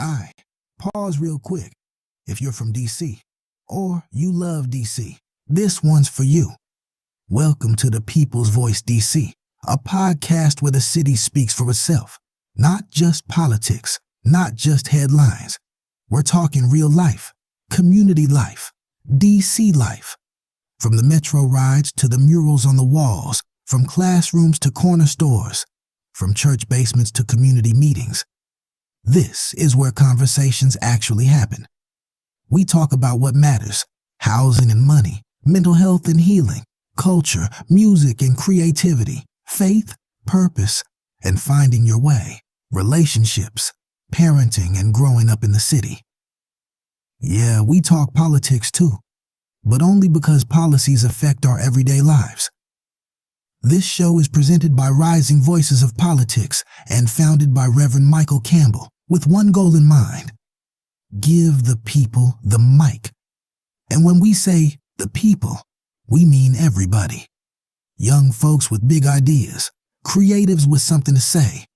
I pause real quick. If you're from DC or you love DC, this one's for you. Welcome to the People's Voice DC, a podcast where the city speaks for itself. Not just politics, not just headlines. We're talking real life, community life, DC life. From the metro rides to the murals on the walls, from classrooms to corner stores, from church basements to community meetings. This is where conversations actually happen. We talk about what matters: housing and money, mental health and healing, culture, music and creativity, faith, purpose, and finding your way, relationships, parenting, and growing up in the city. Yeah, we talk politics too, but only because policies affect our everyday lives. This show is presented by Rising Voices of Politics and founded by Reverend Michael Campbell with one goal in mind: give the people the mic. And when we say the people, we mean everybody. Young folks with big ideas, creatives with something to say,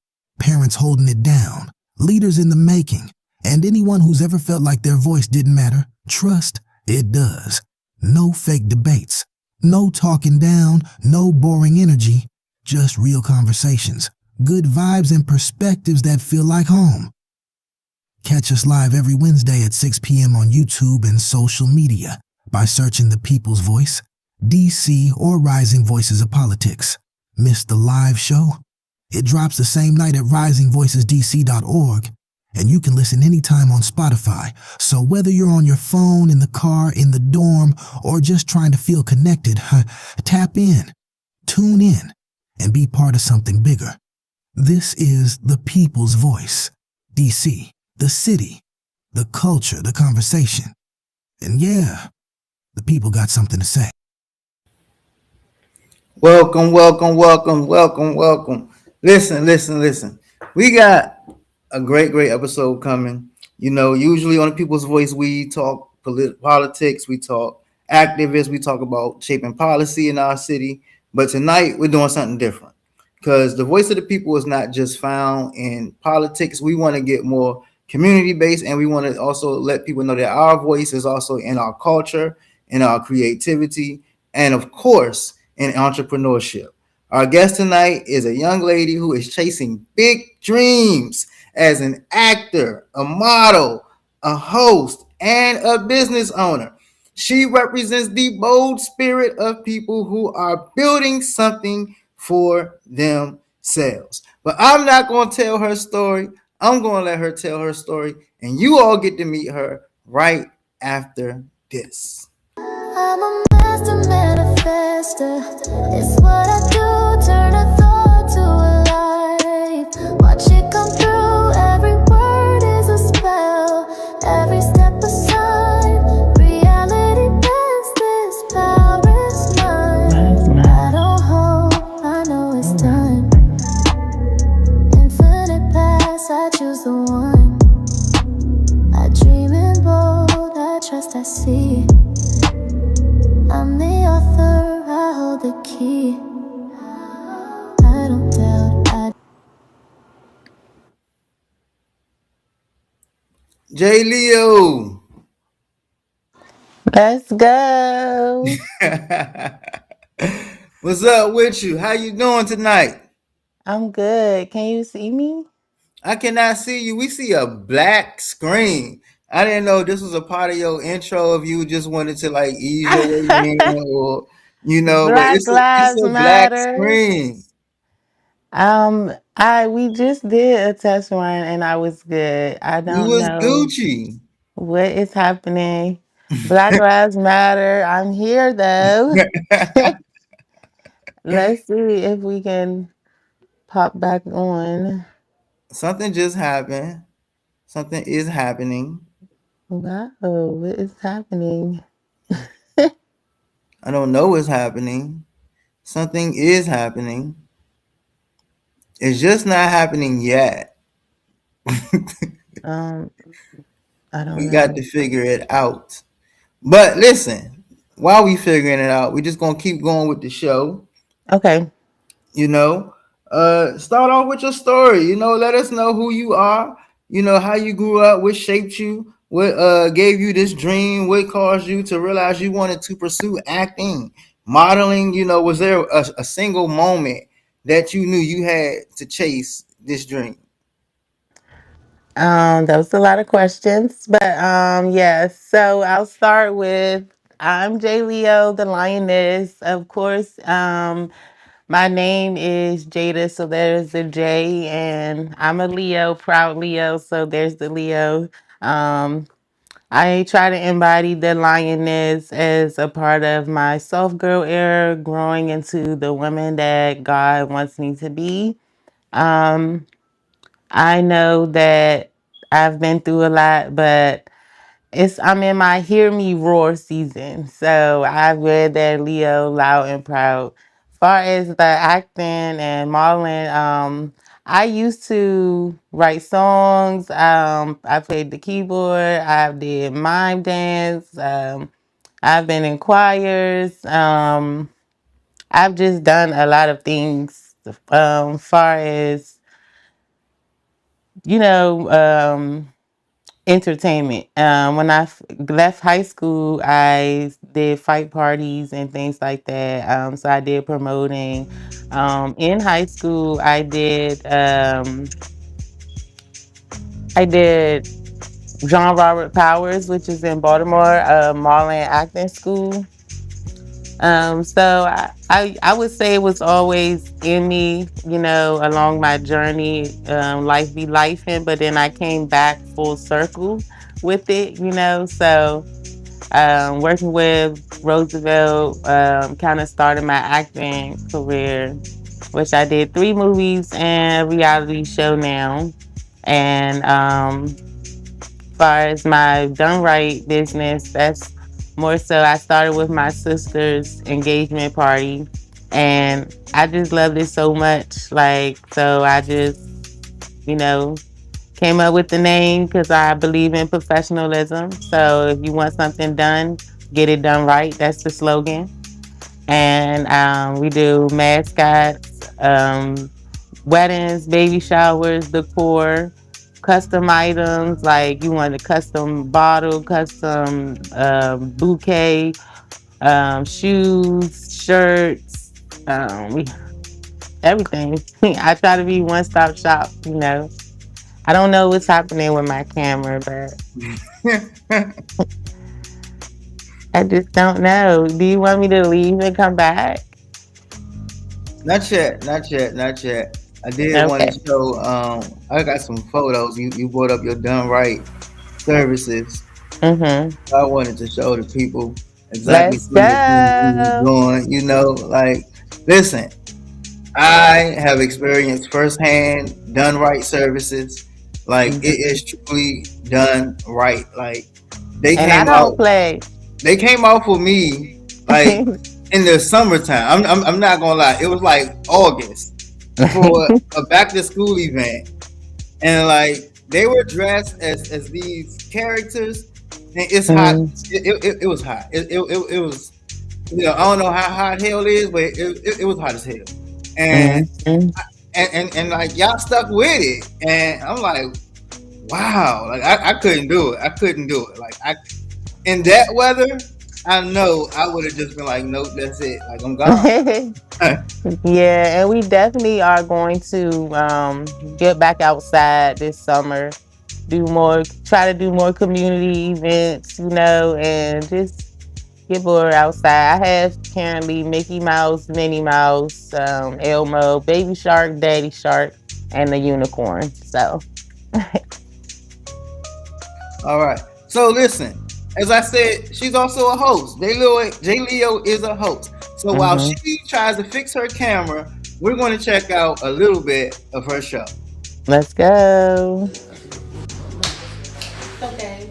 parents holding it down, leaders in the making, and anyone who's ever felt like their voice didn't matter. Trust, it does. No fake debates, no talking down, no boring energy, just real conversations, good vibes and perspectives that feel like home. Catch us live every Wednesday at 6 p.m. on YouTube and social media by searching The People's Voice, DC, or Rising Voices of Politics. Miss the live show? It drops the same night at risingvoicesdc.org, and you can listen anytime on Spotify. So whether you're on your phone, in the car, in the dorm, or just trying to feel connected, tap in, tune in, and be part of something bigger. This is The People's Voice, DC, the city, the culture, the conversation. And yeah, the people got something to say. Welcome. Listen. We got a great episode coming. You know, usually on the People's Voice, we talk politics, we talk activists, we talk about shaping policy in our city. But tonight, we're doing something different because the voice of the people is not just found in politics. We want to get more community-based, and we want to also let people know that our voice is also in our culture, in our creativity, and of course, in entrepreneurship. Our guest tonight is a young lady who is chasing big dreams as an actor, a model, a host, and a business owner. She represents the bold spirit of people who are building something for themselves. But I'm not going to tell her story. I'm going to let her tell her story, and you all get to meet her right after this. I'm a master manifester. It's what I do, turn a thought to a life. Watch it come through, every word is a spell. Every step a sign, reality bends, this power is mine. I don't hope, I know it's done. Infinite paths, I choose the one. I dream in bold, I trust, I see. I'm the author, I hold the key. I don't doubt, Jay Leo. Let's go. What's up with you? How you doing tonight? I'm good. Can you see me? I cannot see you. We see a black screen. I didn't know this was a part of your intro. If you just wanted to like ease your way in, or but Black it's Lives a black Matter. screen. We just did a test run and I was good. I You don't was know Gucci. what is happening. Black Lives Matter. I'm here though. Let's see if we can pop back on. Something just happened. Something is happening. Wow, what is happening? I don't know what's happening. Something is happening. It's just not happening yet. I don't We know. got to figure it out. But listen, while we figuring it out, we're just gonna keep going with the show. Okay. Start off with your story. Let us know who you are. You know, how you grew up, what shaped you, what gave you this dream, what caused you to realize you wanted to pursue acting, modeling. You know, was there a single moment that you knew you had to chase this dream? That was a lot of questions, but yeah. So I'll start with I'm J Leo, the lioness. Of course, my name is Jada, so there's the J, and I'm a Leo, proud Leo, so there's the Leo. Um, I try to embody the lioness as a part of my soft girl era, growing into the woman that God wants me to be. Um, I know that I've been through a lot, but I'm in my hear me roar season. So I've read that Leo loud and proud. Far as the acting and modeling, I used to write songs. I played the keyboard. I did mime dance. I've been in choirs. I've just done a lot of things. Far as you know, entertainment. When left high school, I did fight parties and things like that. So I did promoting. In high school, I did John Robert Powers, which is in Baltimore, modeling and acting school. So I would say it was always in me, along my journey, life be life in, but then I came back full circle with it, So working with Roosevelt kind of started my acting career, which I did 3 movies and a reality show now. And far as my done right business, that's more so I started with my sister's engagement party and I just loved it so much. Like, so I just, you know, came up with the name because I believe in professionalism. So if you want something done, get it done right. That's the slogan. And we do mascots, weddings, baby showers, decor, custom items like you want a custom bottle, custom bouquet, shoes, shirts, we everything. I try to be one stop shop. I don't know what's happening with my camera, but I just don't know. Do you want me to leave and come back? Not yet, not yet, not yet. I did want Okay. to show. I got some photos. You brought up your done right services. Mm-hmm. I wanted to show the people exactly Let's some of the things we was go. doing. You know, like, listen, I have experienced firsthand done right services. Like, it Mhm. is truly done right. Like, they And I came don't out. play. They came out for me like in the summertime. I'm not gonna lie. It was like August for a back to school event, and like they were dressed as these characters. And it's hot. Mm, It was hot. It was. I don't know how hot hell is, but it was hot as hell. And mm, mm. and like y'all stuck with it, and I'm like, wow, like I couldn't do it. I couldn't do it. Like I in that weather, I know I would have just been like, nope, that's it. Like I'm gone. Yeah, and we definitely are going to get back outside this summer, try to do more community events, and just get bored outside. I have currently Mickey Mouse, Minnie Mouse, Elmo, Baby Shark, Daddy Shark, and the unicorn. So, All right. So listen, as I said, she's also a host. J Leo is a host. So while hmm she tries to fix her camera, we're going to check out a little bit of her show. let's go. Okay.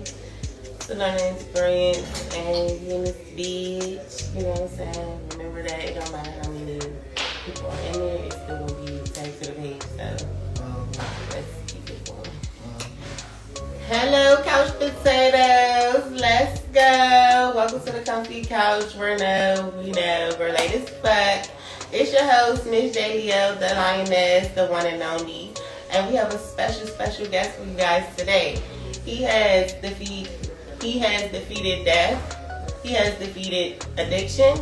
It's a learning experience and being this bitch, you know what I'm saying? Remember that it don't matter how many people are in there, it's still gonna be tagged to the page, so let's keep it going. Hello, couch potatoes. Let's go. Welcome to the comfy couch. We're late as fuck. It's your host, Miss J Leo, the lioness, the one and only. and we have a special guest for you guys today. He has defeated he has defeated death, he has defeated addiction,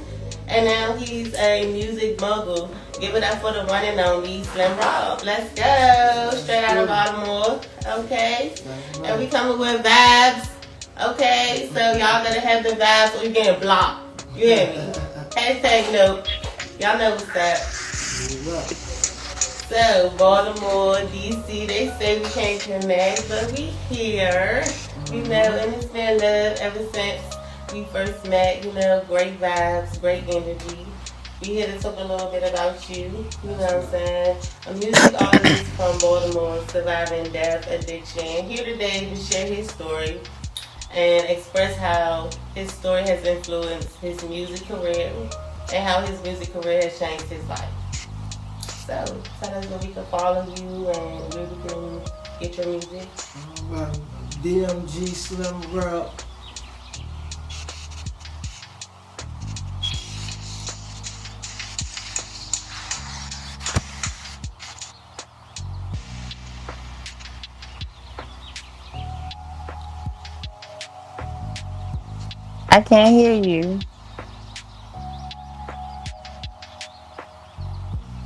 and now he's a music mogul. Give it up for the one and only Slim Rob. Let's go. Straight out of Baltimore. Okay. And we coming with vibes. Okay. So y'all gotta have the vibes or you're getting blocked. You hear me? Hashtag nope. Y'all know what's up. So Baltimore, DC, they say we can't connect, but we here. You know, and it's been love ever since we first met. You know, great vibes, great energy. We here to talk a little bit about you. You know what I'm saying? A music artist from Baltimore, surviving death, addiction. Here today to share his story and express how his story has influenced his music career and how his music career has changed his life. So tell us where we can follow you and where we can get your music. DMG Slim Rob. I can't hear you.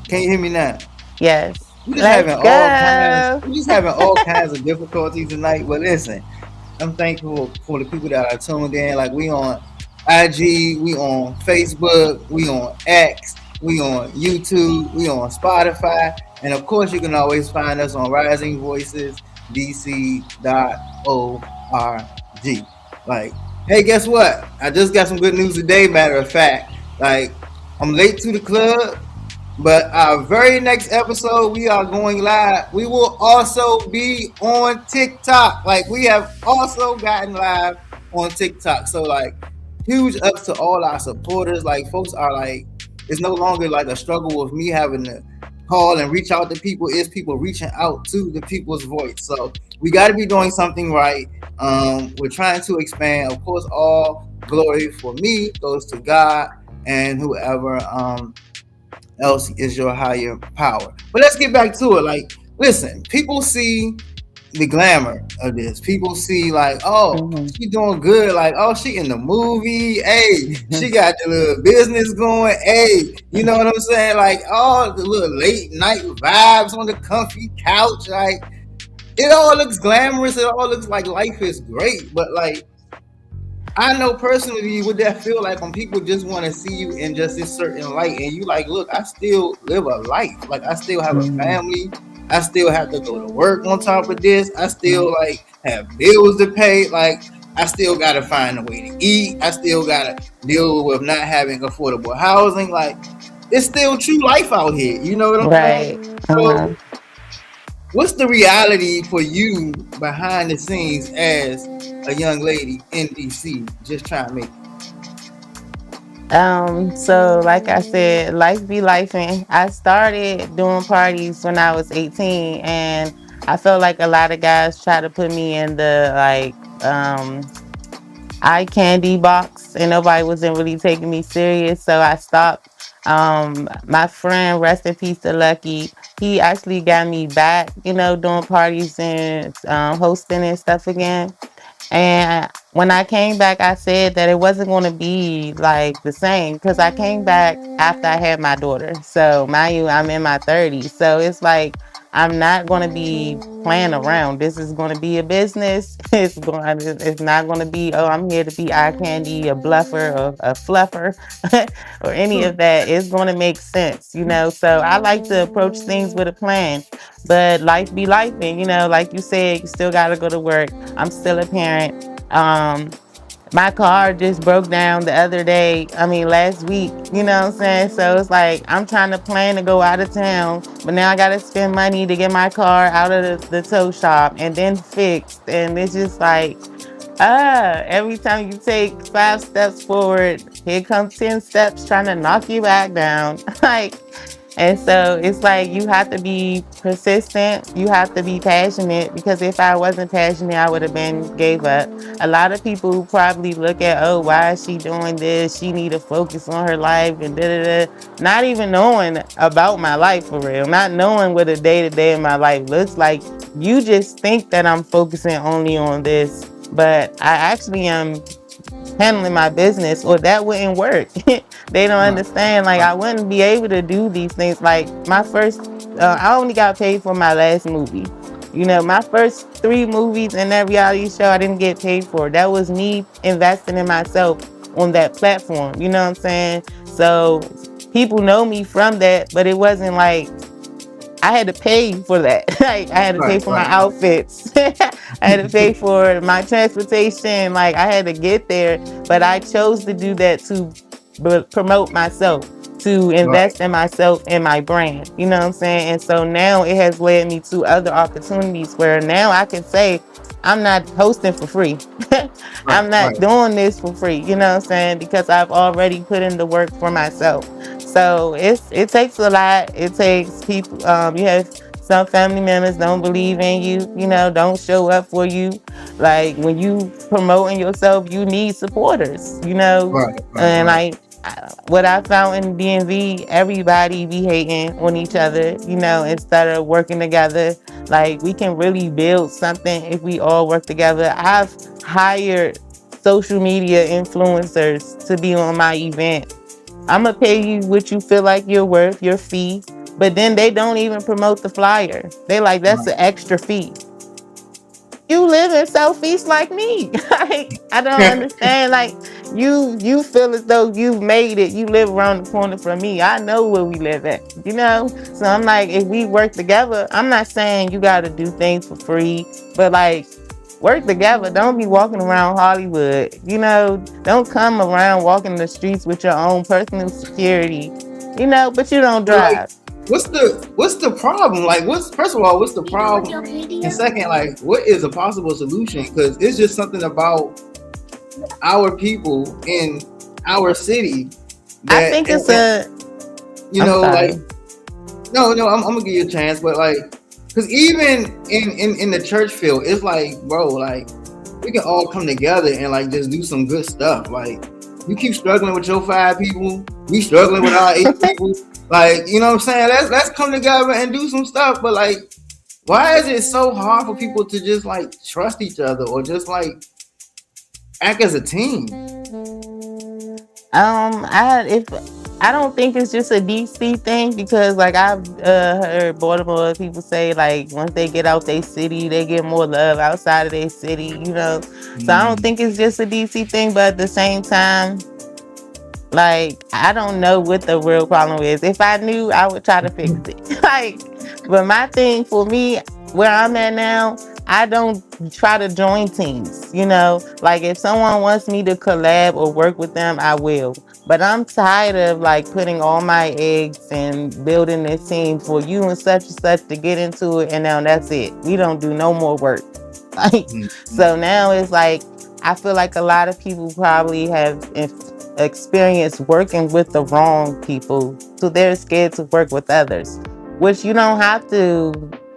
Can you hear me now? Yes. We just Let's having all kinds. go. We just having all kinds of difficulties tonight. But listen, I'm thankful for the people that are tuned in. Like we on IG, we on Facebook, we on X, we on YouTube, we on Spotify, and of course you can always find us on Rising Voices DC.org. Like, hey, guess what? I just got some good news today. Matter of fact, like I'm late to the club. But our very next episode, we are going live. We will also be on TikTok. Like we have also gotten live on TikTok. So like huge ups to all our supporters. Like folks are like, it's no longer like a struggle with me having to call and reach out to people. It's people reaching out to the people's voice. So we got to be doing something right. We're trying to expand. Of course, all glory for me goes to God and whoever else is your higher power. But let's get back to it. Like, listen, people see the glamour of this. People see like, oh, she doing good. Like, oh, she in the movie. Hey, she got the little business going. Hey, you know what I'm saying? Like, oh, the little late night vibes on the comfy couch. Like, it all looks glamorous. It all looks like life is great. But like, I know personally what that feel like when people just want to see you in just this certain light, and you like, look, I still live a life. Like I still have a family. I still have to go to work on top of this. I still like have bills to pay. Like I still gotta find a way to eat. I still gotta deal with not having affordable housing. Like it's still true life out here. You know what I'm Right. saying? So what's the reality for you behind the scenes as a young lady in DC just trying to make So like I said, life be lifing. I started doing parties when I was 18 and I felt like a lot of guys try to put me in the like eye candy box and nobody wasn't really taking me serious. So I stopped. My friend, rest in peace to Lucky, he actually got me back, you know, doing parties and hosting and stuff again. And when I came back, I said that it wasn't going to be like the same because I came back after I had my daughter. So, mind you, I'm in my 30s. So, it's like I'm not going to be playing around. This is going to be a business. It's not going to be, oh, I'm here to be eye candy, a bluffer, or a fluffer, or any of that. It's going to make sense, you know. So, I like to approach things with a plan. But life be life, and you know, like you said, you still got to go to work. I'm still a parent. Um, my car just broke down the other day. I mean, last week. You know what I'm saying? So it's like I'm trying to plan to go out of town, but now I gotta spend money to get my car out of the tow shop and then fixed. And it's just like, every time you take 5 steps forward, here comes 10 steps trying to knock you back down. Like And so it's like you have to be persistent, you have to be passionate, because if I wasn't passionate, I would have been gave up. A lot of people probably look at, oh, why is she doing this? She need to focus on her life and da da da. Not even knowing about my life for real, not knowing what a day to day in my life looks like. You just think that I'm focusing only on this, but I actually am handling my business, or that wouldn't work. They don't Right. understand. Like, Right. I wouldn't be able to do these things. Like my first, I only got paid for my last movie. My first three movies and that reality show, I didn't get paid for. That was me investing in myself on that platform. You know what I'm saying? So people know me from that, but it wasn't like I had to pay for that. Like I had to pay Right. for my Right. Right. outfits. I had to pay for my transportation. Like I had to get there, but I chose to do that to promote myself, to Right. invest in myself and my brand. You know what I'm saying? And so now it has led me to other opportunities where now I can say I'm not hosting for free. Right. I'm not Right. doing this for free. You know what I'm saying? Because I've already put in the work for myself. So it takes a lot. It takes people. You have some family members don't believe in you. Don't show up for you. Like when you promoting yourself, you need supporters. Right. Right. And Right. like what I found in DMV, everybody be hating on each other. Instead of working together, like we can really build something if we all work together. I've hired social media influencers to be on my event. I'm gonna pay you what you feel like you're worth, your fee. But then they don't even promote the flyer. They like that's Right. an extra fee. You live in Southeast like me. Like I don't understand. Like you feel as though you've made it. You live around the corner from me. I know where we live at. So I'm like, if we work together, I'm not saying you got to do things for free, but like work together. Don't be walking around Hollywood. Don't come around walking the streets with your own personal security. But you don't But like, drive. what's the problem? Like, what's first of all, what's the problem? And second, like, what is a possible solution? Because it's just something about our people in our city I that, think it's a. I'm like, sorry. no, no, I'm gonna give you a chance, but like, because even in the church field, it's like, bro, like, we can all come together and like just do some good stuff. Like, you keep struggling with your 5 people, we struggling with our 8 people. Like, you know what I'm saying? Let's come together and do some stuff. But like, why is it so hard for people to just like trust each other or just like act as a team? If I don't think it's just a DC thing, because like I've heard Baltimore people say like once they get out their city, they get more love outside of their city. So I don't think it's just a DC thing, but at the same time, like I don't know what the real problem is. If I knew, I would try to fix it. Like, but my thing for me, where I'm at now, I don't try to join teams. Like if someone wants me to collab or work with them, I will. But I'm tired of like putting all my eggs and building this team for you and such to get into it, and now that's it. We don't do no more work. Like, so now it's like I feel like a lot of people probably have experienced working with the wrong people, so they're scared to work with others. Which you don't have to.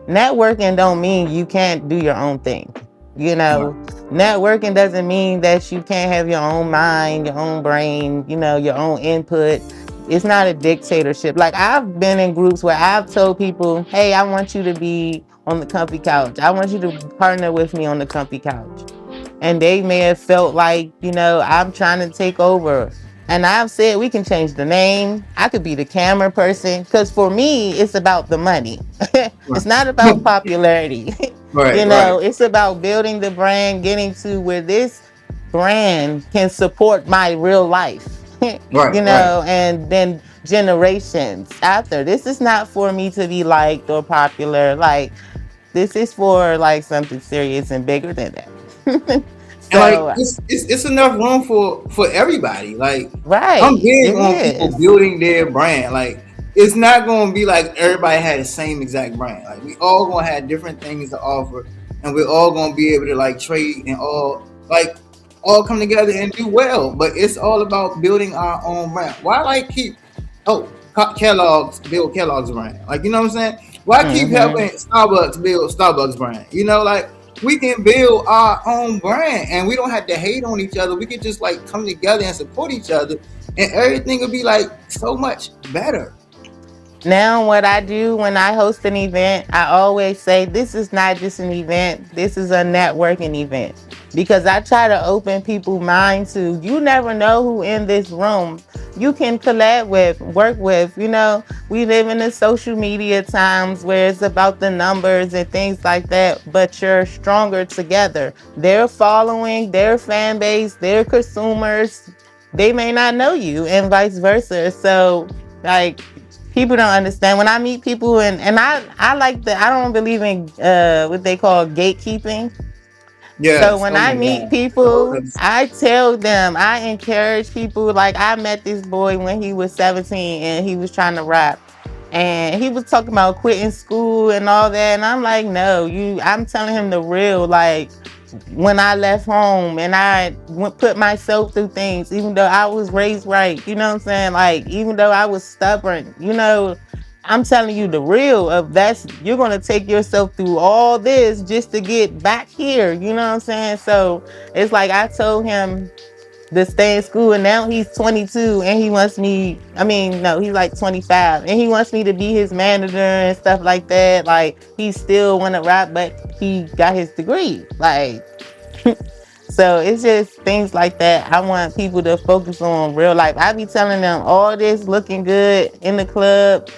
Networking don't mean you can't do your own thing. You Right. know, Networking doesn't mean that you can't have your own mind, your own brain, your own input. It's not a dictatorship. Like I've been in groups where I've told people, hey, I want you to be on the comfy couch. I want you to partner with me on the comfy couch. And they may have felt like, I'm trying to take over. And I've said we can change the name. I could be the camera person. Because for me, it's about the money. Right. It's not about popularity. Right. Right. It's about building the brand, getting to where this brand can support my real life. Right. Right. And then generations after. This is not for me to be liked or popular. Like, this is for like something serious and bigger than that. And like, So, it's enough room for everybody. Like, I'm right, big it on people is. building their brand. Like, it's not gonna be like everybody had the same exact brand. Like, we all gonna have different things to offer, and we're all gonna be able to like trade and all come together and do well. But it's all about building our own brand. Why like keep? Oh, Kellogg's build Kellogg's brand? Like, you know what I'm saying? Why keep Mm-hmm. helping Starbucks build Starbucks brand? You know, like we can build our own brand and we don't have to hate on each other. We can just like come together and support each other and everything will be like so much better. Now, what I do when I host an event, I always say this is not just an event, this is a networking event. Because I try to open people's minds to you never know who in this room you can collab with, work with. We live in the social media times where it's about the numbers and things like that, but you're stronger together. Their following, their fan base, their consumers, they may not know you, and vice versa. So, like, people don't understand when I meet people, and I like the I don't believe in what they call gatekeeping. So Yes. when Oh I my meet God. people, 'Cause- I tell them, I encourage people. Like, I met this boy when he was 17 and he was trying to rap. And he was talking about quitting school and all that. And I'm like, no, I'm telling him the real. Like, when I left home and I put myself through things, even though I was raised right, you know what I'm saying? Like, even though I was stubborn, I'm telling you the real of that's you're gonna take yourself through all this just to get back here, you know what I'm saying? So it's like I told him to stay in school, and now he's 22 and he wants me, I mean, no, he's like 25 and he wants me to be his manager and stuff like that. Like, he still wanna rap, but he got his degree. Like, so it's just things like that. I want people to focus on real life. I be telling them all this looking good in the club.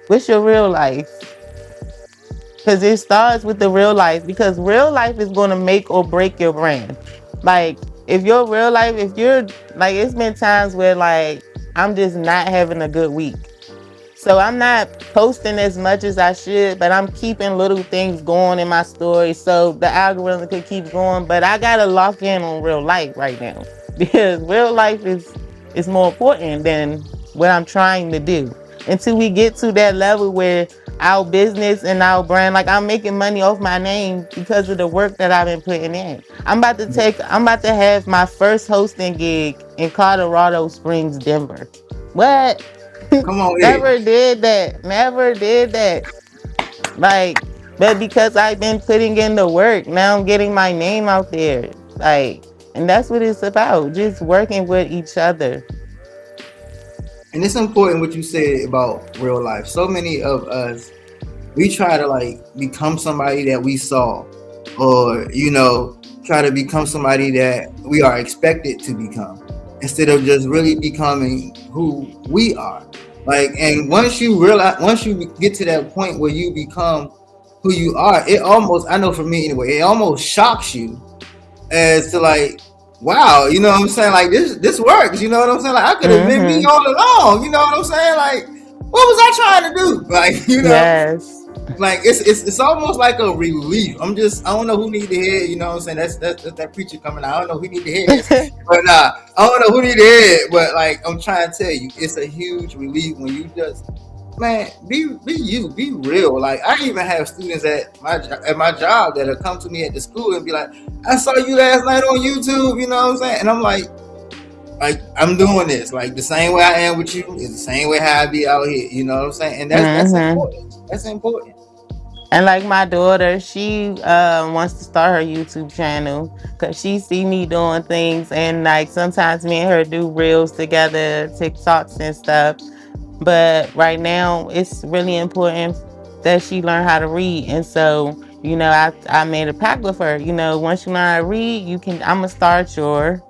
What's your real life? Because it starts with the real life. Because real life is going to make or break your brand. Like, if your real life, if you're like, it's been times where like I'm just not having a good week. So I'm not posting as much as I should, but I'm keeping little things going in my story so the algorithm could keep going. But I gotta lock in on real life right now because real life is more important than what I'm trying to do. Until we get to that level where our business and our brand, like, I'm making money off my name because of the work that I've been putting in. I'm about to have my first hosting gig in Colorado Springs, Denver. What? Come on here. Never did that. Never did that. Like, but because I've been putting in the work, now I'm getting my name out there. Like, and that's what it's about. Just working with each other. And it's important what you said about real life. So many of us, we try to like become somebody that we saw, or try to become somebody that we are expected to become, instead of just really becoming who we are. Like, and once you get to that point where you become who you are, it almost, I know for me anyway, it almost shocks you as to like, wow, you know what I'm saying? Like, this works, you know what I'm saying? Like, I could have been me Mm-hmm. all along, you know what I'm saying? Like, what was I trying to do? Like, Yes. like it's almost like a relief. I don't know who need to hear it, you know what I'm saying? That's that preacher coming out. I don't know who need to hear this. But I don't know who need to hear it, but like I'm trying to tell you, it's a huge relief when you just, man, be you, be real. Like, I even have students at my job that'll come to me at the school and be like, I saw you last night on YouTube, you know what I'm saying? And I'm like I'm doing this like the same way I am with you is the same way how I be out here, you know what I'm saying? And that's Mm-hmm. important. That's important. And like my daughter, she wants to start her YouTube channel because she see me doing things, and like sometimes me and her do reels together, TikToks and stuff. But right now, it's really important that she learn how to read. And so, I made a pact with her. Once you learn how to read, I'm gonna start your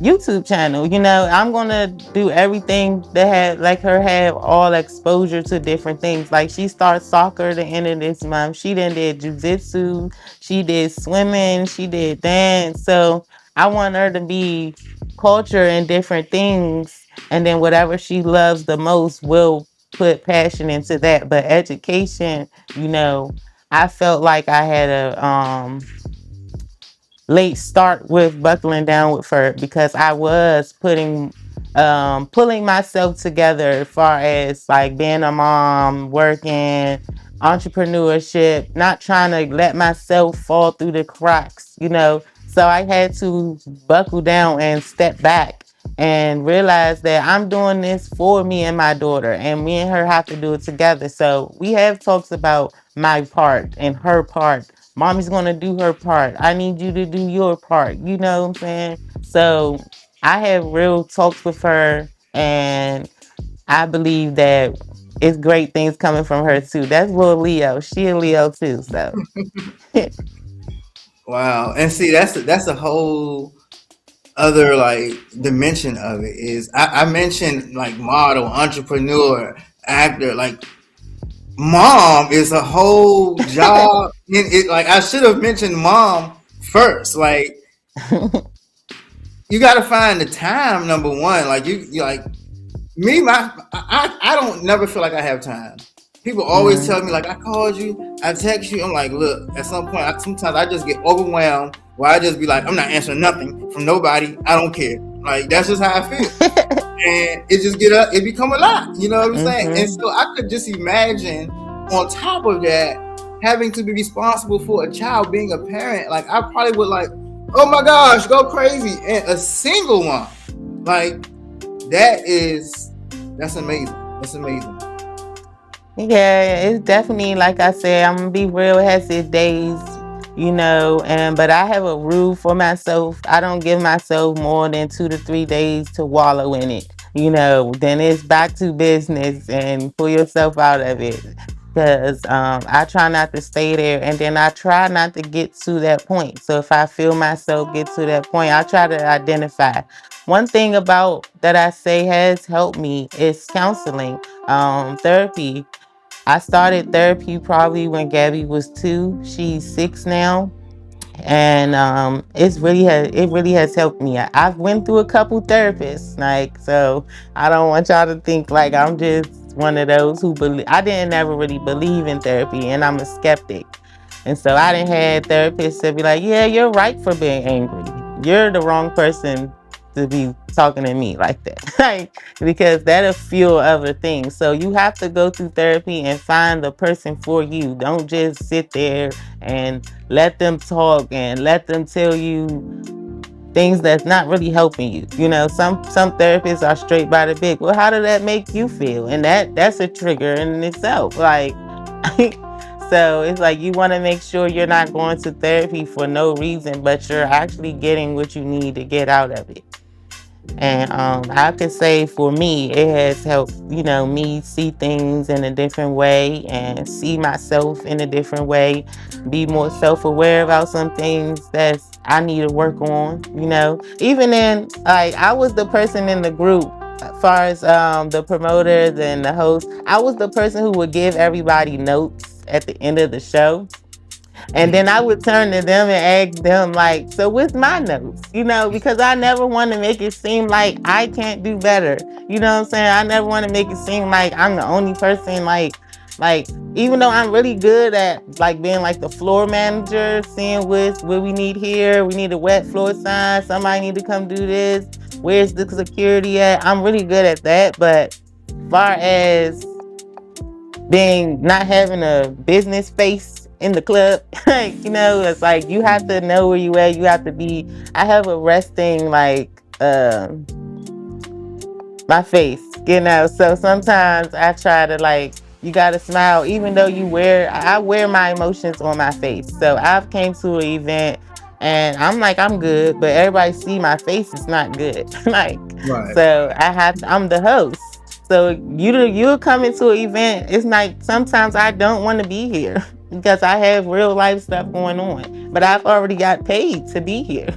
YouTube channel. I'm gonna do everything that had like her have all exposure to different things. Like, she starts soccer the end of this month. She then did jujitsu, she did swimming, she did dance. So I want her to be culture and different things, and then whatever she loves the most will put passion into that. But education, you know, I felt like I had a late start with buckling down with her because I was pulling myself together as far as like being a mom, working, entrepreneurship, not trying to let myself fall through the cracks. So I had to buckle down and step back and realize that I'm doing this for me and my daughter, and me and her have to do it together. So we have talks about my part and her part. Mommy's gonna do her part. I need you to do your part. You know what I'm saying? So I have real talks with her, and I believe that it's great things coming from her too. That's Will Leo. She a Leo too. So Wow. And see, that's a whole other like dimension of it. Is I mentioned like model, entrepreneur, actor, like mom is a whole job in it. Like I should have mentioned mom first. Like you got to find the time. Number one, like you like me. I don't never feel like I have time. People always mm, tell me like I called you, I text you. I'm like, look. At some point, sometimes I just get overwhelmed. Where I just be like, I'm not answering nothing from nobody. I don't care. Like that's just how I feel. And it just get up, it become a lot. You know what I'm saying? And mm-hmm. so I could just imagine on top of that having to be responsible for a child, being a parent. Like I probably would like, oh my gosh, go crazy. And a single one, like that's amazing. That's amazing. Yeah, it's definitely like I said, I'm gonna be real, it has its days, and but I have a rule for myself. I don't give myself more than 2 to 3 days to wallow in it. Then it's back to business and pull yourself out of it. Because I try not to stay there, and then I try not to get to that point. So if I feel myself get to that point, I try to identify. One thing about that I say has helped me is counseling, therapy. I started therapy probably when Gabby was 2. She's 6 now, and it really has helped me. I've went through a couple therapists, like, so I don't want y'all to think like I'm just one of those who believe. I didn't ever really believe in therapy, and I'm a skeptic. And so I didn't had therapists that be like, yeah, you're right for being angry. You're the wrong person to be talking to me like that. Like, because that'll fuel other things. So you have to go through therapy and find the person for you. Don't just sit there and let them talk and let them tell you things that's not really helping you. Some therapists are straight by the big. Well, how did that make you feel? And that's a trigger in itself. Like, so it's like you want to make sure you're not going to therapy for no reason, but you're actually getting what you need to get out of it. And I could say for me, it has helped, me see things in a different way and see myself in a different way, be more self aware about some things that I need to work on, Even in, like, I was the person in the group, as far as the promoters and the host, I was the person who would give everybody notes at the end of the show. And then I would turn to them and ask them, like, so what's my notes? Because I never want to make it seem like I can't do better. You know what I'm saying? I never want to make it seem like I'm the only person, like, even though I'm really good at like being like the floor manager, seeing what we need here. We need a wet floor sign. Somebody need to come do this. Where's the security at? I'm really good at that. But far as being not having a business face in the club, like, it's like you have to know where you at. You have to be. I have a resting like my face, So sometimes I try to like you gotta smile, even though I wear my emotions on my face. So I've came to an event and I'm like I'm good, but everybody see my face is not good. Like, Right. so I'm the host. So you come into an event, it's like sometimes I don't want to be here because I have real life stuff going on. But I've already got paid to be here.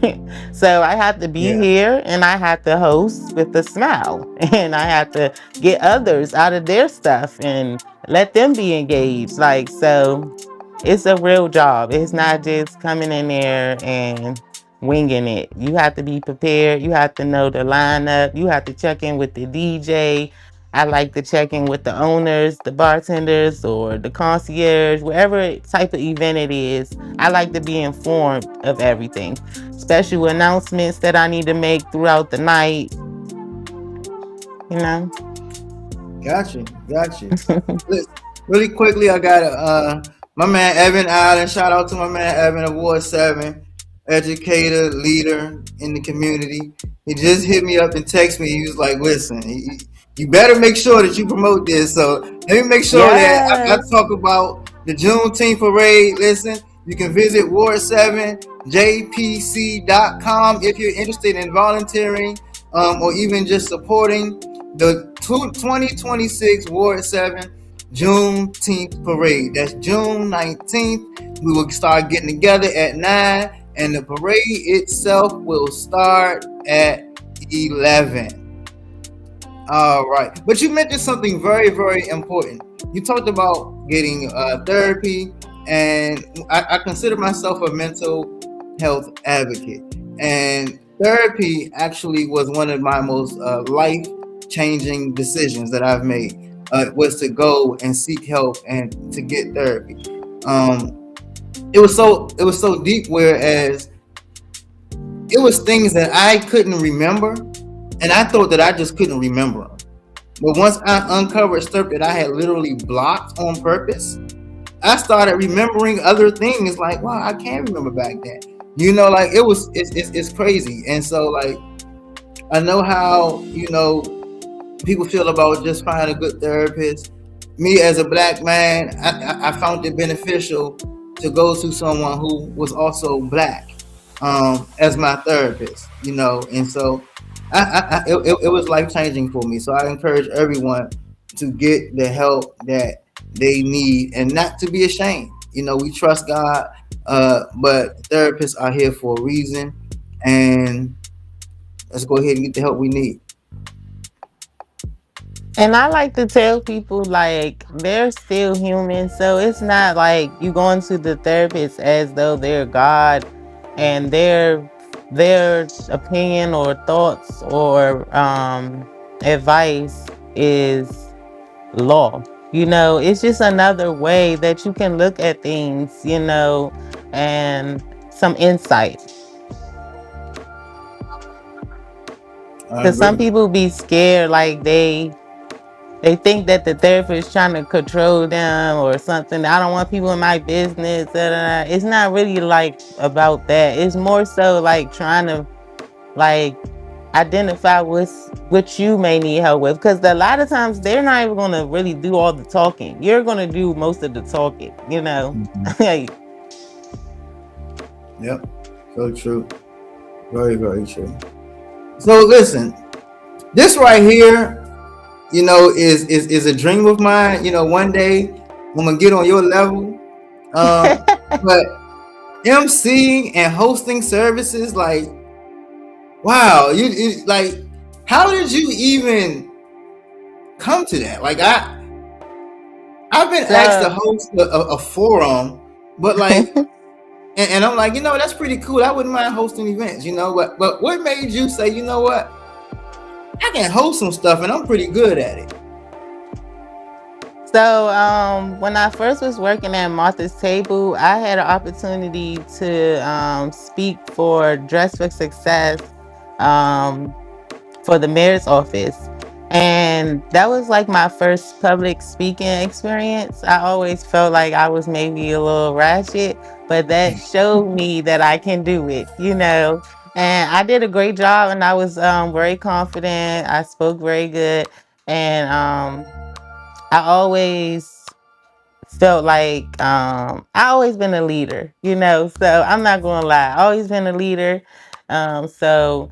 So I have to be Yeah. here and I have to host with a smile. And I have to get others out of their stuff and let them be engaged. Like, so it's a real job. It's not just coming in there and winging it. You have to be prepared. You have to know the lineup. You have to check in with the DJ. I like to check in with the owners, the bartenders, or the concierge, whatever type of event it is. I like to be informed of everything. Special announcements that I need to make throughout the night, you know. Got you. Listen, really quickly, I got my man Evan Allen. Shout out to my man Evan of Ward 7. educator, leader in the community. He just hit me up and text me. He was like, "Listen, you better make sure that you promote this." So let me make sure that I Yes. talk about the Juneteenth parade. Listen, you can visit Ward7JPC.com if you're interested in volunteering or even just supporting the 2026 Ward 7 Juneteenth parade. That's June 19th. We will start getting together at 9, and the parade itself will start at 11. All right. But you mentioned something very, very important. You talked about getting therapy, and I consider myself a mental health advocate. And therapy actually was one of my most life changing decisions that I've made. Was to go and seek help and to get therapy. It was so deep. Whereas it was things that I couldn't remember, and I thought that I just couldn't remember them. But once I uncovered stuff that I had literally blocked on purpose, I started remembering other things. Like, wow, I can't remember back then. Like it's crazy. And so like I know how people feel about just finding a good therapist. Me as a black man, I found it beneficial to go to someone who was also black as my therapist, and so it was life changing for me. So I encourage everyone to get the help that they need and not to be ashamed. We trust God, but therapists are here for a reason, and let's go ahead and get the help we need. And I like to tell people like they're still human. So it's not like you going to the therapist as though they're God and their opinion or thoughts or advice is law. It's just another way that you can look at things, and some insight. I Because some agree. people be scared, like they think that the therapist is trying to control them or something. I don't want people in my business. Da, da, da. It's not really like about that. It's more so like trying to like identify what you may need help with. Because a lot of times they're not even gonna really do all the talking. You're gonna do most of the talking. Mhm. Like, Yep. So true. Very, very true. So listen, this right here, is a dream of mine. One day I'm gonna get on your level. But emceeing and hosting services, like, wow, like, how did you even come to that? Like, I've been asked to so host a forum, but like, and I'm like, that's pretty cool. I wouldn't mind hosting events, but what made you say, you know what? I can host some stuff and I'm pretty good at it. when I first was working at Martha's Table, I had an opportunity to speak for Dress for Success, um, for the mayor's office. And that was like my first public speaking experience. I always felt like I was maybe a little ratchet, but that showed me that I can do it. And I did a great job and I was very confident. I spoke very good. And I always felt like I always been a leader. So I'm not gonna lie, I always been a leader. So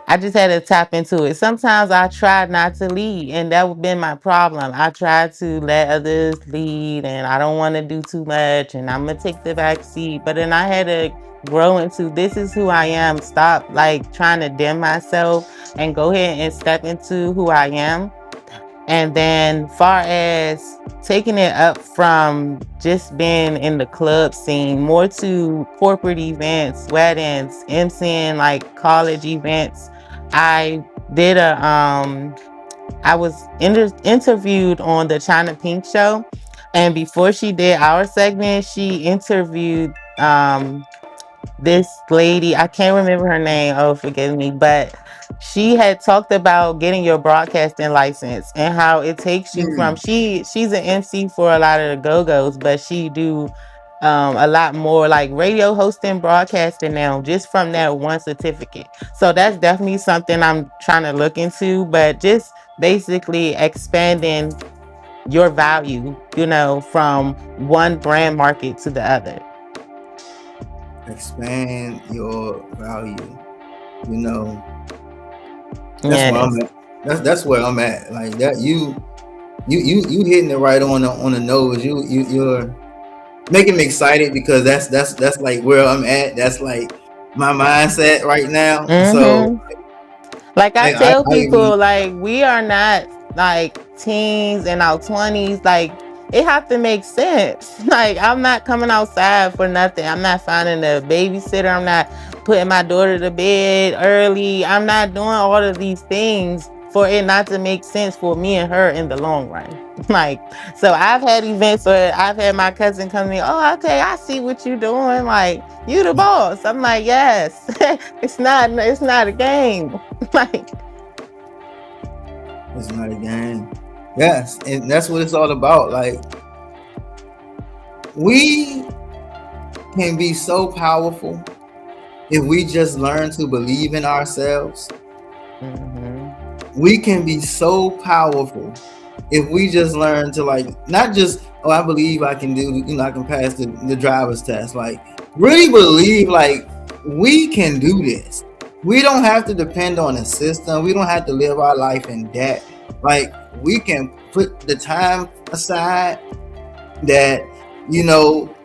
I just had to tap into it. Sometimes I tried not to lead, and that would been my problem. I tried to let others lead, and I don't want to do too much, and I'm gonna take the back seat. But then I had to grow into this is who I am. Stop like trying to dim myself and go ahead and step into who I am. And then, far as taking it up from just being in the club scene, more to corporate events, weddings, MCing like college events. I did I was interviewed on the China Pink show, and before she did our segment, she interviewed this lady. I can't remember her name. Oh, forgive me, but she had talked about getting your broadcasting license and how it takes you from Hmm. she's an MC for a lot of the go-go's, but she do a lot more like radio hosting, broadcasting now, just from that one certificate. So that's definitely something I'm trying to look into, but just basically expanding your value, from one brand market to the other. Expand your value. You know, that's where I'm Yes. at. That's where I'm at. Like that, you hitting it right on the nose. You're making me excited because that's like where I'm at. That's like my mindset right now. So Mm-hmm. Like I tell I agree. people, like we are not like teens in our 20s. Like it have to make sense. Like I'm not coming outside for nothing. I'm not finding a babysitter. I'm not putting my daughter to bed early. I'm not doing all of these things for it not to make sense for me and her in the long run. Like, so I've had events where I've had my cousin come to me, oh, okay, I see what you're doing. Like, you the boss. I'm like, yes. It's not a game. Like, It's not a game. Yes, and that's what it's all about. Like we can be so powerful if we just learn to believe in ourselves. mhm, We can be so powerful if we just learn to like not just I believe I can do I can pass the driver's test. Like really believe like we can do this. We don't have to depend on a system. We don't have to live our life in debt. Like we can put the time aside that you know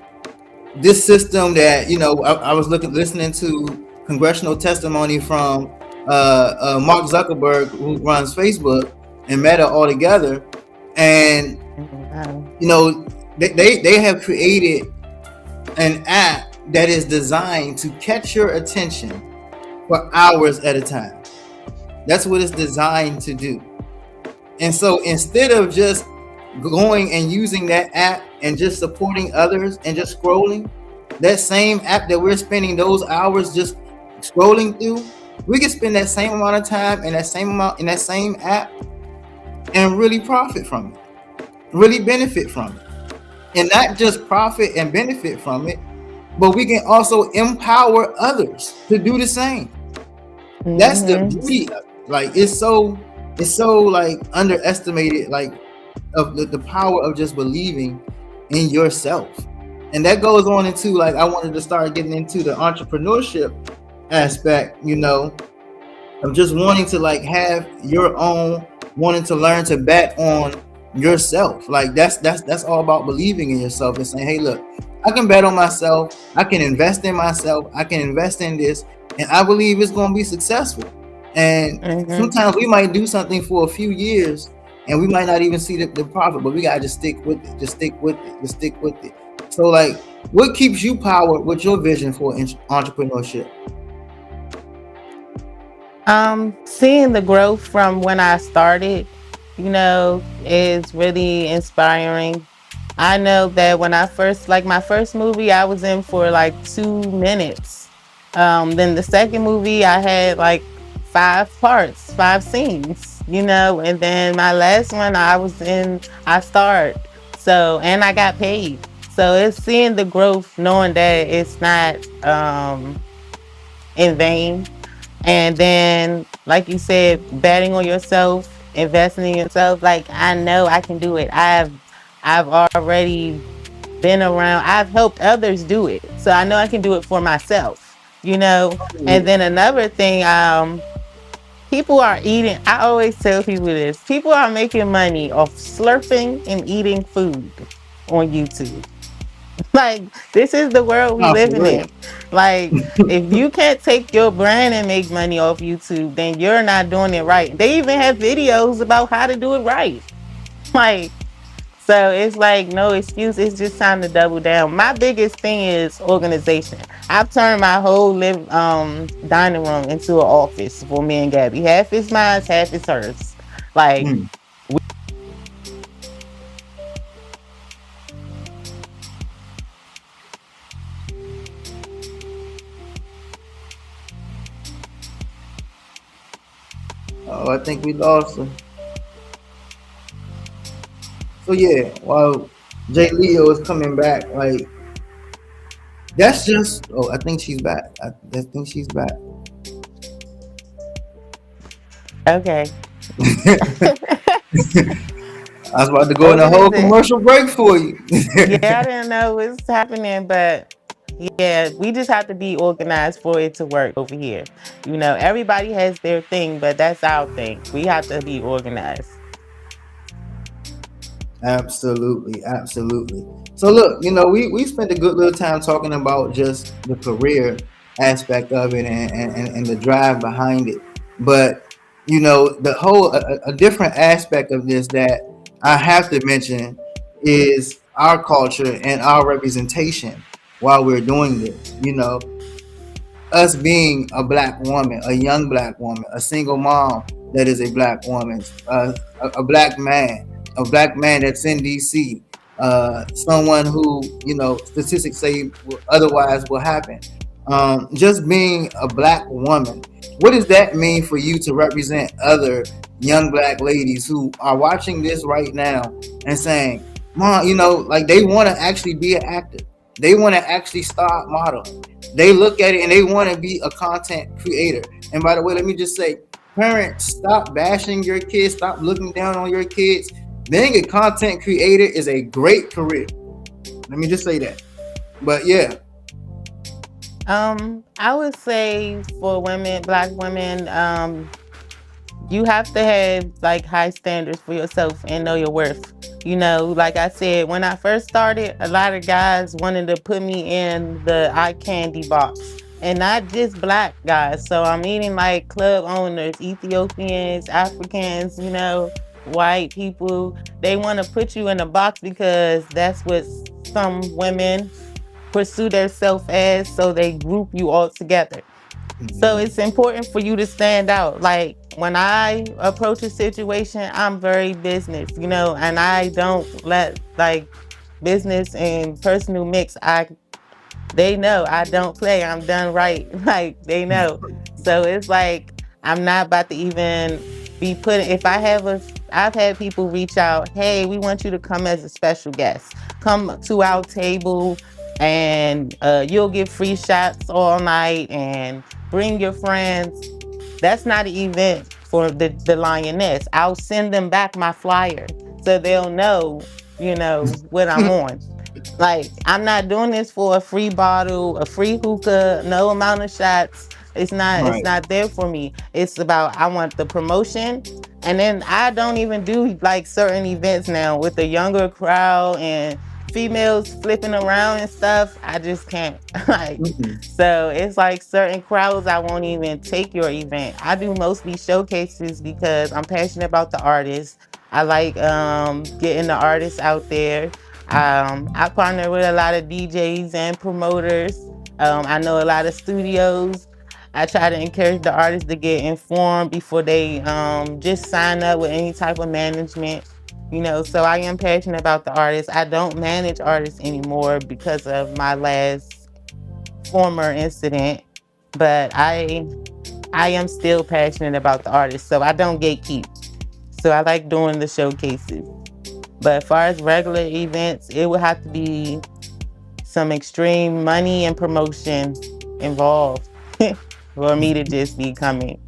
this system that I was listening to congressional testimony from Mark Zuckerberg, who runs Facebook and Meta altogether, and mhm, they have created an app that is designed to catch your attention for hours at a time. That's what it's designed to do. And so instead of just going and using that app and just supporting others and just scrolling, that same app that we're spending those hours just scrolling through, we can spend that same amount of time and that same amount in that same app and really profit from it, really benefit from it. And not just profit and benefit from it, but we can also empower others to do the same. That's the mhm. beauty of it. Like it's so like underestimated, like of the power of just believing in yourself. And that goes on into like I wanted to start getting into the entrepreneurship aspect, of just wanting to like have your own, wanting to learn to bet on yourself. Like that's all about believing in yourself and saying, hey, look, I can bet on myself, I can invest in myself, I can invest in this, and I believe it's going to be successful. And Mhm. sometimes we might do something for a few years and we might not even see the profit, but we gotta just stick with it, just stick with it, just stick with it. So like what keeps you powered with your vision for entrepreneurship? Seeing the growth from when I started, is really inspiring. I know that when I first, like my first movie, I was in for like 2 minutes. Then the second movie, I had like 5 parts, 5 scenes, and then my last one, I starred. So, and I got paid. So it's seeing the growth, knowing that it's not in vain. And then, like you said, betting on yourself, investing in yourself. Like I know I can do it. I've already been around. I've helped others do it, so I know I can do it for myself. And then another thing, people are eating. I always tell people this: people are making money off slurping and eating food on YouTube. Like this is the world we Oh, for living real. in. Like if you can't take your brand and make money off YouTube, then you're not doing it right. They even have videos about how to do it right. Like so it's like no excuse. It's just time to double down. My biggest thing is organization. I've turned my whole dining room into an office for me and Gabby. Half is mine, half is hers. Like Hmm. Oh, I think we lost her. So yeah, while Jay Leo is coming back, like That's just. Oh, I think she's back. I think she's back. Okay. I was about to go in a whole Organization. commercial break for you. Yeah, I didn't know what's happening, but yeah, we just have to be organized for it to work over here. Everybody has their thing, but that's our thing. We have to be organized. Absolutely, absolutely. So look, we spent a good little time talking about just the career aspect of it and the drive behind it. But the whole a different aspect of this that I have to mention is our culture and our representation while we're doing this. Us being a black woman, a young black woman, a single mom that is a black woman, a black man that's in DC, someone who statistics say otherwise will happen. Just being a black woman, what does that mean for you to represent other young black ladies who are watching this right now and saying, "Mom, like they want to actually be an actor, they want to actually start modeling." They look at it and they want to be a content creator. And by the way, let me just say, parents, stop bashing your kids, stop looking down on your kids. Being a content creator is a great career. Let me just say that. But yeah. I would say for women, black women, you have to have like high standards for yourself and know your worth. Like I said, when I first started, a lot of guys wanted to put me in the eye candy box. And not just black guys. So I'm meaning like club owners, Ethiopians, Africans, white people. They want to put you in a box because that's what some women pursue their self as, so they group you all together. So it's important for you to stand out. Like when I approach a situation, I'm very business, and I don't let like business and personal mix. They know I don't play. I'm done right. Like they know. So it's like I'm not about to even be put. If I have a, I've had people reach out. Hey, we want you to come as a special guest. Come to our table, and you'll get free shots all night, and bring your friends. That's not an event for the lioness. I'll send them back my flyer so they'll know, what I'm on. Like, I'm not doing this for a free bottle, a free hookah, no amount of shots. It's Right. not there for me. It's about I want the promotion. And then I don't even do like certain events now with the younger crowd and females flipping around and stuff. I just can't. Like, Mm-mm. so it's like certain crowds I won't even take your event. I do mostly showcases because I'm passionate about the artists. I like getting the artists out there. I partner with a lot of DJs and promoters. I know a lot of studios. I try to encourage the artists to get informed before they just sign up with any type of management. So I am passionate about the artists. I don't manage artists anymore because of my last former incident, but I am still passionate about the artists. So I don't gatekeep. So I like doing the showcases. But as far as regular events, it would have to be some extreme money and promotion involved for me to just be coming.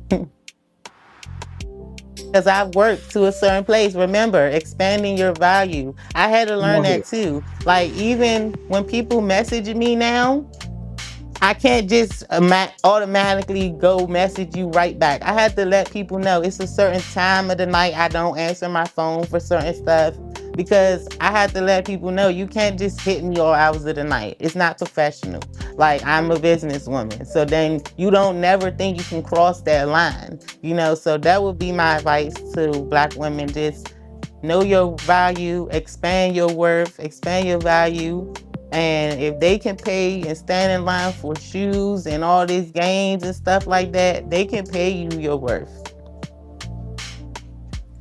Because I've worked to a certain place. Remember, expanding your value. I had to Come learn on that here. too. Like, even when people message me now, I can't just automatically go message you right back. I had to let people know it's a certain time of the night I don't answer my phone for certain stuff, because I had to let people know you can't just hit me all hours of the night. It's not professional. Like, I'm a businesswoman. So then you don't never think you can cross that line. So that would be my advice to black women. Just know your value, expand your worth, expand your value. And if they can pay and stand in line for shoes and all these games and stuff like that, they can pay you your worth.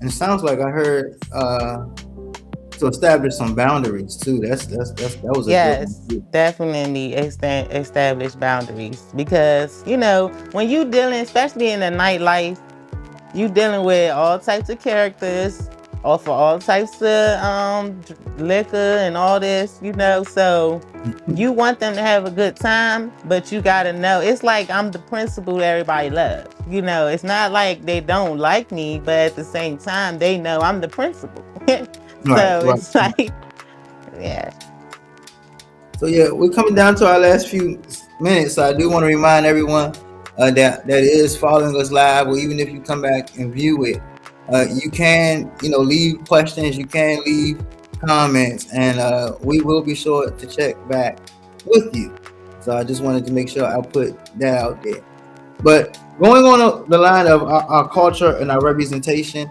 And it sounds like I heard to establish some boundaries too. That was a good one Yes, too. definitely establish boundaries, because when you dealing, especially in the nightlife, you dealing with all types of characters. offer all types of liquor and all this, so you want them to have a good time, but you gotta know it's like I'm the principal that everybody loves. It's not like they don't like me, but at the same time they know I'm the principal. Right, So right. it's like, yeah. So yeah, we're coming down to our last few minutes. So I do want to remind everyone that is following us live, or even if you come back and view it, you can leave questions, you can leave comments, and we will be sure to check back with you. So I just wanted to make sure I put that out there. But going on the line of our culture and our representation,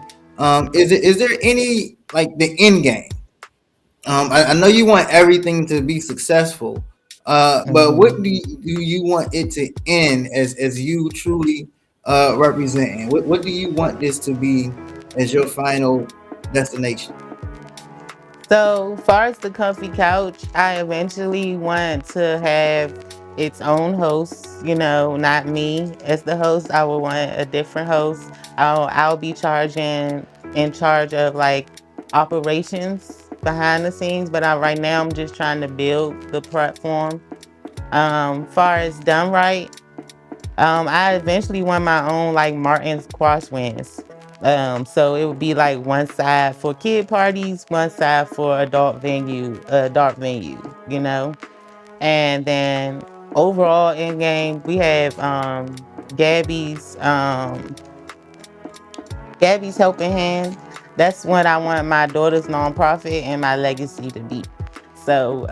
is there any like the end game? I know you want everything to be successful, but what Mhm. do you want it to end as you truly representing? What do you want this to be as your final destination? So, far as the comfy couch, I eventually want to have its own host, not me as the host. I will want a different host. I'll be in charge of like operations behind the scenes, but right now I'm just trying to build the platform. Far as done right, I eventually want my own like Martin's Crosswinds. So it would be like one side for kid parties, one side for adult venue, And then overall in game, we have Gabby's Gabby's Helping Hand. That's what I want my daughter's nonprofit and my legacy to be. So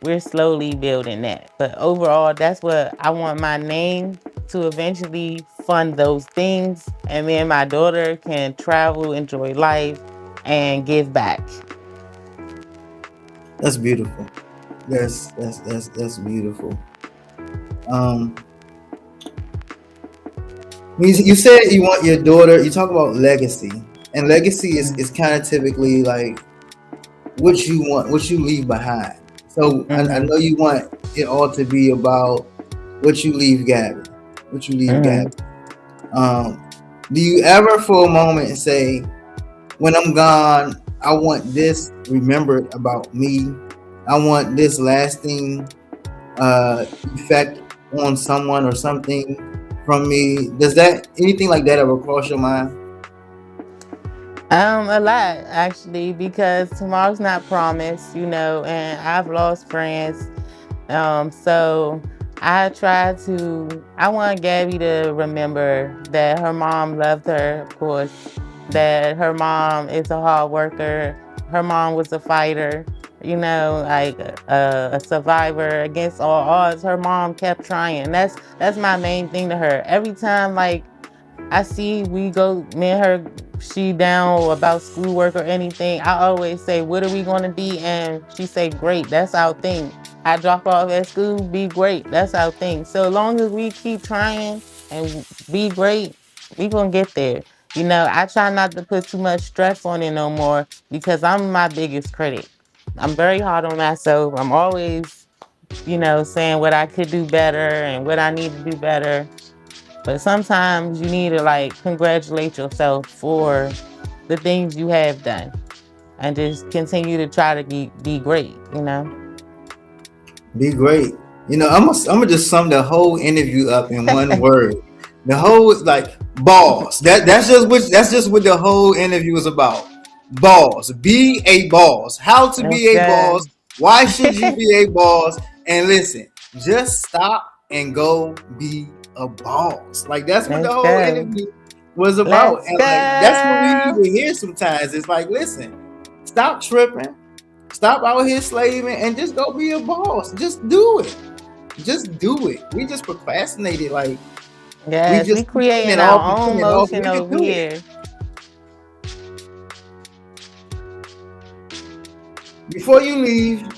we're slowly building that. But overall, that's what I want my name to eventually fund those things. And me and my daughter can travel, enjoy life, and give back. That's beautiful. That's beautiful. Um, you said you want your daughter. You talk about legacy, and legacy is kind of typically like what you want, what you leave behind. So I Mm-hmm. know you want it all to be about what you leave Gabby, what you leave Mm-hmm. Gabby. Um, do you ever for a moment say, when I'm gone, I want this remembered about me. I want this lasting effect on someone or something from me. Does that anything like that ever cross your mind? A lot actually, because tomorrow's not promised, and I've lost friends. So I want Gabby to remember that her mom loved her, of course, that her mom is a hard worker. Her mom was a fighter, like a survivor against all odds. Her mom kept trying. That's my main thing to her. Every time, like, I see we go, me and her, she down about schoolwork or anything. I always say, "What are we gonna be?" And she say, "Great." That's our thing. I drop off at school, be great. That's our thing. So long as we keep trying and be great, we gonna get there. I try not to put too much stress on it no more because I'm my biggest critic. I'm very hard on myself. I'm always, saying what I could do better and what I need to do better. But sometimes you need to like congratulate yourself for the things you have done and just continue to try to be great. Be great. I'm gonna just sum the whole interview up in one word. The whole is like balls. That's just what the whole interview is about. Balls. Be a boss. How to That's be a boss. good. Why should you be a boss? And listen, just stop and go be a boss. Like that's what the Let's whole go. interview was about. Let's And like that's what we need go. to hear sometimes. It's like, listen, stop tripping. Stop out here slaving and just go be a boss. Just do it. Just do it. We just procrastinated. Like we Yes, we just keep putting creating it off and our putting own it off. motion We could over do it. here. Before you leave,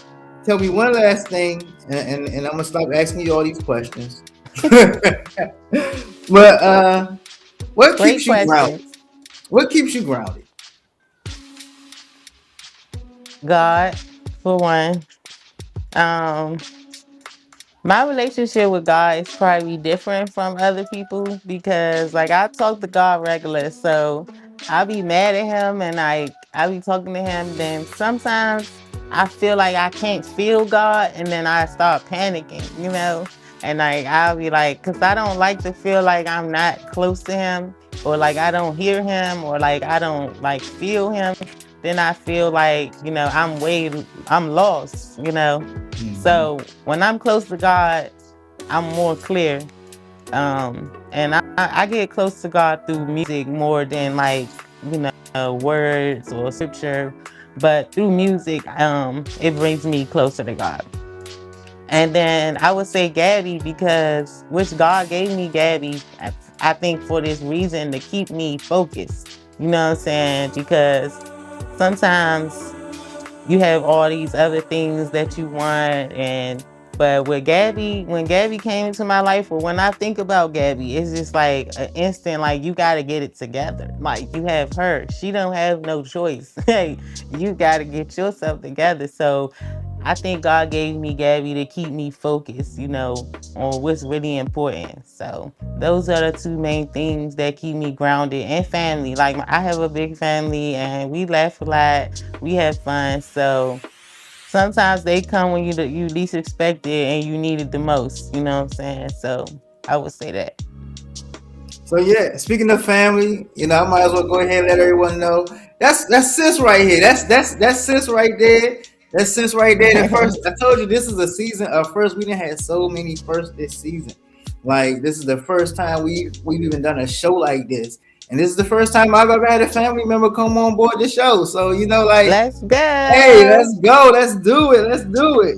tell me one last thing, and I'm gonna stop asking you all these questions. But what Great keeps you grounded? questions. What keeps you grounded? God, for one. Um, My relationship with God is probably different from other people because, like, I talk to God regular. So I'll be mad at him and like I'll be talking to him. Then sometimes I feel like I can't feel God and then I start panicking, And like I'll be like, cause I don't like to feel like I'm not close to him or like I don't hear him or like I don't like feel him. Then I feel like, I'm lost. Mhm. So when I'm close to God, I'm more clear. And I get close to God through music more than like, words or scripture. But through music, it brings me closer to God. And then I would say Gabby because which God gave me Gabby, I think for this reason to keep me focused. You know what I'm saying? Because sometimes you have all these other things that you want but with Gabby, when Gabby came into my life, or when I think about Gabby, it's just like an instant, like you gotta get it together. Like you have her. She don't have no choice. Hey, you gotta get yourself together. So I think God gave me Gabby to keep me focused, on what's really important. So those are the two main things that keep me grounded and family. Like I have a big family and we laugh a lot, we have fun. So sometimes they come when you least expect it and you need it the most. You know what I'm saying? So I would say that. So yeah, speaking of family, I might as well go ahead and let everyone know that's sis right here. That's sis right there. That's sis right there. The first I told you this is a season of first. We didn't have so many first this season. Like this is the first time we've even done a show like this, and this is the first time I've ever had a family member come on board the show. So like, Let's hey, go. let's go, let's do it, let's do it.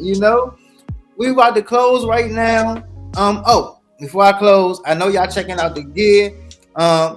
We about to close right now. Oh, before I close, I know y'all checking out the gear.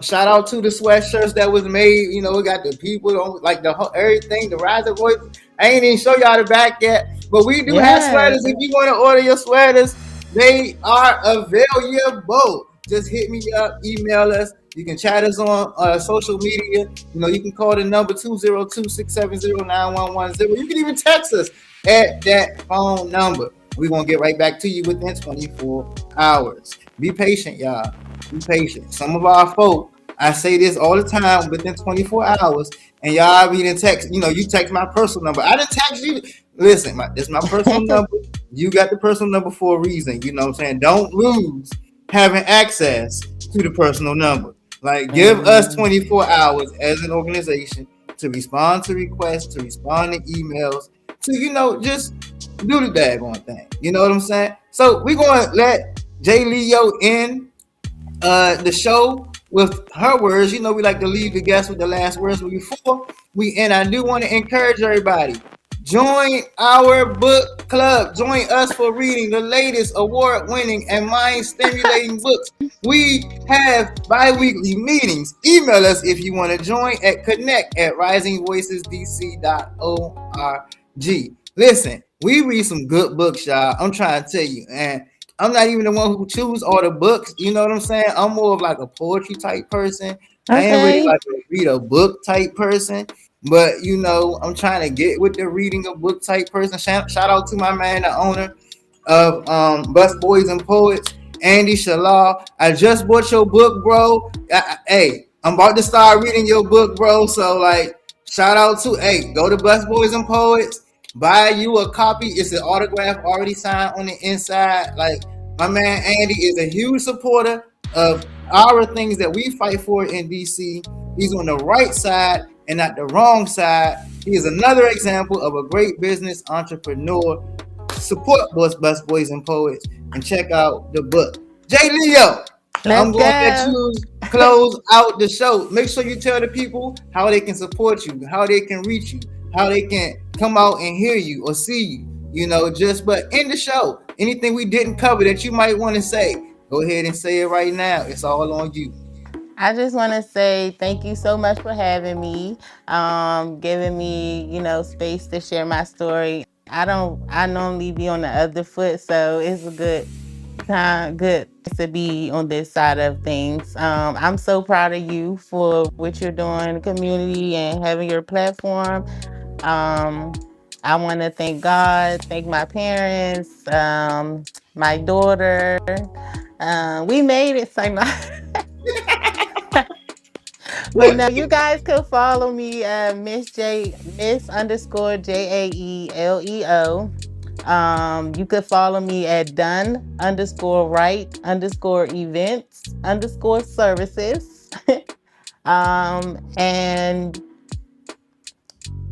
Shout out to the sweatshirts that was made. We got the people on like the whole everything, the riser voice. I ain't even show y'all the back yet, but we do have sweaters. Yes. If you want to order your sweaters, they are available. Just hit me up, email us. You can chat us on social media. You can call the number 202-670-9110. You can even text us at that phone number. We're going to get right back to you within 24 hours. Be patient, y'all. Be patient. Some of our folk, I say this all the time, within 24 hours, and y'all be in text. You text my personal number. I didn't text you. Listen, this is my personal number. You got the personal number for a reason. You know what I'm saying? Don't lose having access to the personal number. Like, give us Mm. 24 hours as an organization to respond to requests, to respond to emails, to, just do the daggone thing. You know what I'm saying? So we're going to let Jay Leo in the show with her words. We like to leave the guests with the last words. But before we end, I do want to encourage everybody. Join our book club. Join us for reading the latest award winning and mind stimulating books. We have bi weekly meetings. Email us if you want to join at connect@risingvoicesdc.org. Listen, we read some good books, y'all. I'm trying to tell you. And I'm not even the one who choose all the books. You know what I'm saying? I'm more of like a poetry type person. I ain't really Okay. like a read a book type person. But I'm trying to get with the reading a book type person. Shout out to my man, the owner of Bus Boys and Poets, Andy Shalal. I just bought your book, bro. Hey, I'm about to start reading your book, bro. So like, shout out to go to Bus Boys and Poets, buy you a copy. It's an autograph already signed on the inside. Like my man Andy is a huge supporter of our things that we fight for in DC. He's on the right side and not the wrong side. He is another example of a great business entrepreneur. Support Bus Boys and Poets and check out the book. Jay Leo, I'm Let's going to let go. you close out the show. Make sure you tell the people how they can support you, how they can reach you, how they can come out and hear you or see you. But in the show, anything we didn't cover that you might want to say, go ahead and say it right now. It's all on you. I just want to say thank you so much for having me, giving me, space to share my story. I normally be on the other foot, so it's a good to be on this side of things. I'm so proud of you for what you're doing in the community and having your platform. Um, I want to thank God, thank my parents, my daughter. We made it, so But no, you guys can follow me, Miss underscore JAELEO. You could follow me at done underscore right underscore events underscore services. And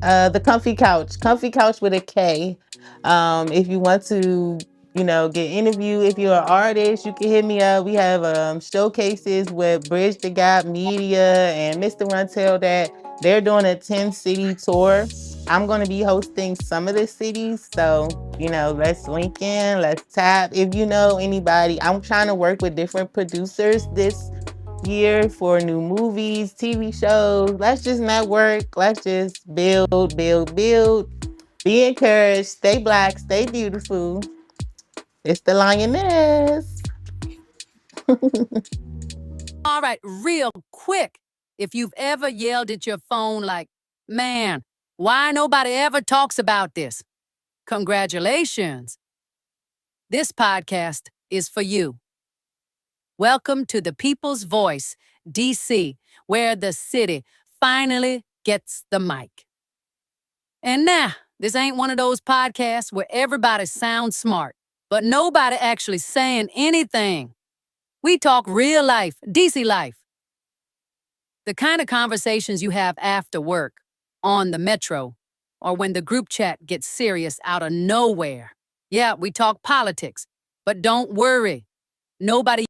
the comfy couch with a K. If you want to, get interviewed, if you're an artist, you can hit me up. We have showcases with Bridge the Gap Media and Mr. Runtel that they're doing a 10-city tour. I'm going to be hosting some of the cities. So, let's link in, let's tap. If you know anybody, I'm trying to work with different producers this year for new movies, TV shows. Let's just network. Let's just build, build, build. Be encouraged. Stay black. Stay beautiful. It's the lioness. All right, real quick. If you've ever yelled at your phone like, man, why nobody ever talks about this? Congratulations. This podcast is for you. Welcome to the People's Voice, DC, where the city finally gets the mic. And nah, this ain't one of those podcasts where everybody sounds smart, but nobody actually saying anything. We talk real life, DC life. The kind of conversations you have after work, on the metro, or when the group chat gets serious out of nowhere. Yeah, we talk politics, but don't worry. Nobody